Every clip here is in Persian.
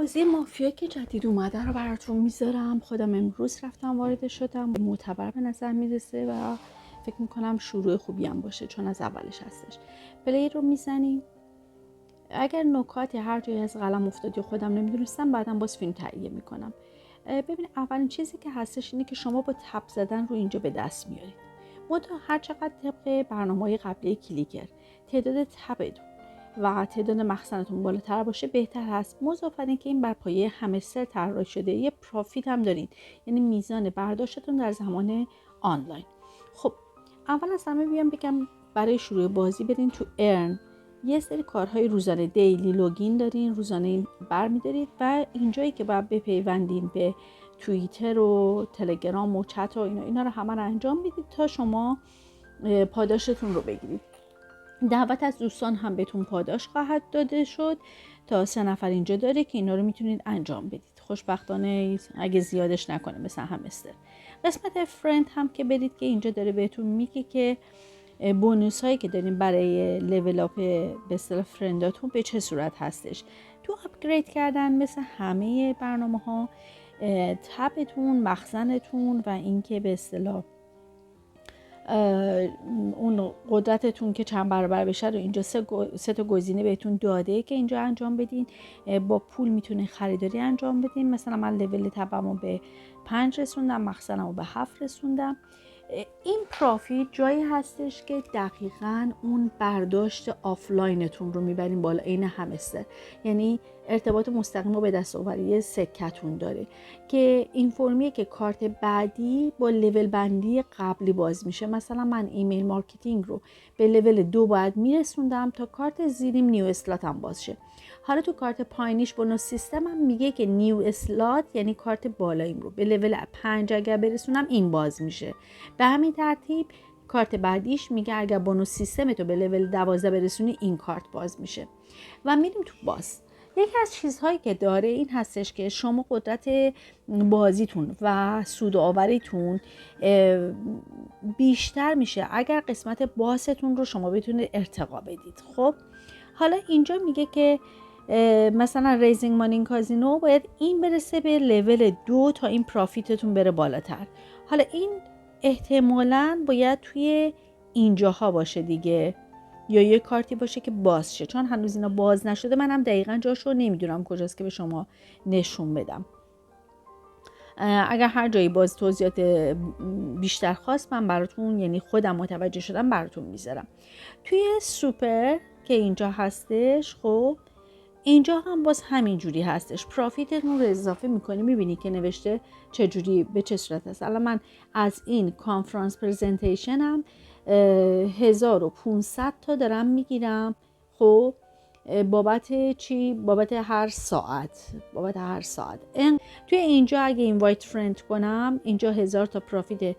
بازی مافیا که جدید اومده رو براتون میذارم. خودم امروز رفتم وارد شدم، معتبر به نظر میرسه و فکر میکنم شروع خوبی هم باشه چون از اولش هستش. پلی رو میزنیم. اگر نکاتی هر جایی از قلم افتادی خودم نمیدونستم بعدم باز فیلم تهیه میکنم. ببین، اولین چیزی که هستش اینه که شما با تب زدن رو اینجا به دست میارید. منتها هر چقدر طبق برنامه‌های قبلی کلیکر تعداد تبتون و تعداد مخزنتون بالاتر باشه بهتر هست. مضافاً اینکه این بر پایه همستر طراحی شده، یه پروفیت هم دارین، یعنی میزان برداشتتون در زمان آنلاین. خب اول از همه بیام بگم برای شروع بازی برین تو ارن. یه سری کارهای روزانه دیلی لوگین دارین، روزانه این برمی‌دارید و اینجایی که باید بپیوندین به توییتر و تلگرام و چت و اینا رو همه رو انجام بدید تا شما پاداشتون رو بگیرید. دعوت از دوستان هم بهتون پاداش خواهد داده شد. تا 3 نفر اینجا داره که اینا رو میتونید انجام بدید. خوشبختانه اگه زیادش نکنه مثلا همستر. قسمت فرند هم که برید که اینجا داره بهتون میگه که بونوس هایی که دارین برای لول اپ به اصطلاح فرنداتون به چه صورت هستش. تو آپگرید کردن مثل همه برنامه‌ها تبتون، مخزنتون و اینکه به اصطلاح اون قدرتتون که چند برابر بشه رو اینجا سه تا گزینه بهتون داده که اینجا انجام بدین. با پول میتونین خریداری انجام بدین. مثلا من لول تبمو به 5 رسوندم، مخزنمو به 7 رسوندم. این پروفیت جایی هستش که دقیقاً اون برداشت آفلاینتون رو میبرین بالا، عین همستر. یعنی ارتباط مستقیم رو به دست آوری سکتون داره که این فرمیه که کارت بعدی با لول بندی قبلی باز میشه. مثلا من ایمیل مارکتینگ رو به لول 2 باید میرسوندم تا کارت زیریم نیو اسلات هم باز شه. حالا تو کارت پایینیش بونوس سیستم هم میگه که نیو اسلات یعنی کارت بالاییم رو به لول 5 اگر برسونم این باز میشه. به همین ترتیب کارت بعدیش میگه اگر بونوس سیستم تو به لول 12 برسونی این کارت باز میشه و میریم تو باز. یکی از چیزهایی که داره این هستش که شما قدرت بازیتون و سود و آوریتون بیشتر میشه اگر قسمت باستون رو شما بتونید ارتقا بدید. خب حالا اینجا میگه که مثلا ریزینگ مانی کازینو باید این برسه به لول 2 تا این پروفیتتون بره بالاتر. حالا این احتمالاً باید توی اینجاها باشه دیگه، یا یه کارتی باشه که باز شه، چون هنوز اینا باز نشده. منم دقیقاً جاشو نمیدونم کجاست که به شما نشون بدم. اگر هر جایی باز توضیحات بیشتر خواست من براتون، یعنی خودم متوجه شدم براتون میذارم. توی سوپر که اینجا هستش، خب اینجا هم باز همین جوری هستش. پروفیتتون رو اضافه میکنی. میبینی که نوشته چه جوری به چه صورت هست. الان من از این کانفرانس پرزنتیشن هم 1500 تا دارم میگیرم. خب بابت چی؟ بابت هر ساعت. توی اینجا اگه اینوایت فرند کنم اینجا 1000 تا پروفیت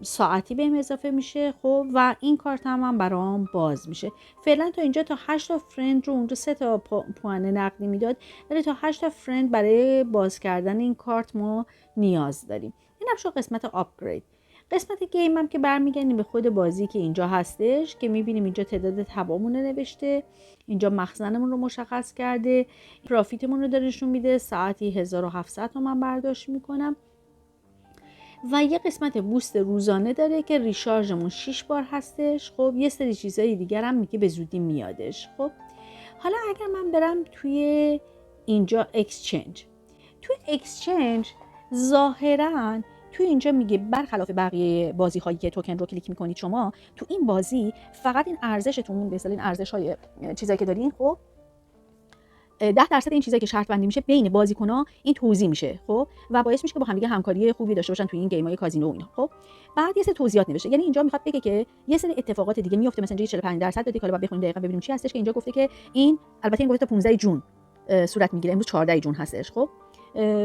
ساعتی بهم اضافه میشه. خب و این کارت هم برام باز میشه. فعلا تا اینجا تا 8 تا فرند رو، اونجا 3 تا پوان نقدی میداد، ولی تا 8 تا فرند برای باز کردن این کارت ما نیاز داریم. اینم شو قسمت آپگرید. قسمت گیم هم که برمیگردیم به خود بازی که اینجا هستش که میبینیم اینجا تعداد تبامون نوشته، اینجا مخزنمون رو مشخص کرده، پروفیتمون رو داره نشون میده. ساعتی 1700 تومان برداشت میکنم و یه قسمت بوست روزانه داره که ریشارژمون 6 بار هستش. خب یه سری چیزای دیگر هم میگه به زودی میادش. خب حالا اگر من برم توی اینجا اکسچنج ظاهراً تو اینجا میگه برخلاف بقیه بازی هایی که توکن رو کلیک میکنید شما، تو این بازی فقط این ارزشتون، به اصطلاح این ارزش های چیزایی که دارین، خب 10% این چیزایی که شرط بندی میشه بین بازیکن‌ها این توزیع میشه. خب و باعث میشه که با هم دیگه همکاری خوبی داشته باشن تو این گیم‌های کازینو و اینا. خب بعد یه سری توضیحات نوشته، یعنی اینجا میخواد بگه که یه سری اتفاقات دیگه میفته. مثلا اینجا 45% داده که حالا بخونید دقیقاً ببینیم چی هستش که اینجا گفته که این، البته این گفته تا 15 جون صورت میگیره، امروز 14 جون هستش. خب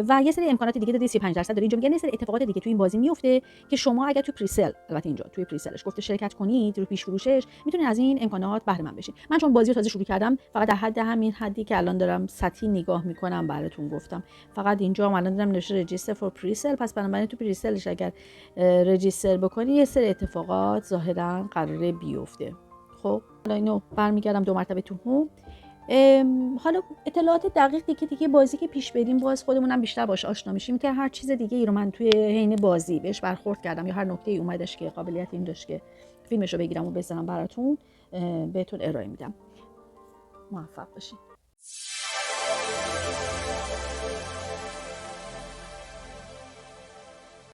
و یه سری امکانات دیگه داده، 35% داره. اینجا میگه یه سری اتفاقات دیگه تو این بازی میفته که شما اگر تو پریسل، البته اینجا توی پریسلش گفته شرکت کنید رو پیش فروشش، میتونید از این امکانات بهره مند بشید. من چون بازی رو تازه شروع کردم فقط در حد همین حدی که الان دارم سطحی نگاه میکنم براتون گفتم. فقط اینجا الان دارم نوشته رجیستر فور پریسل، پس بنابراین تو پریسلش اگر رجیستر بکنی یه سری اتفاقات ظاهرا قراره بیفته. خب حالا اینو برمیگردم 2 مرتبه تو هوم. حالا اطلاعات دقیقی که دیگه بازی که پیش بریم باز خودمونم بیشتر باش آشنا میشیم که هر چیز دیگه ای رو من توی حین بازی بهش برخورد کردم یا هر نکته ای اومدش که قابلیت این داشت که فیلمش رو بگیرم و بزنم براتون بهتون ارائه میدم. موفق باشید.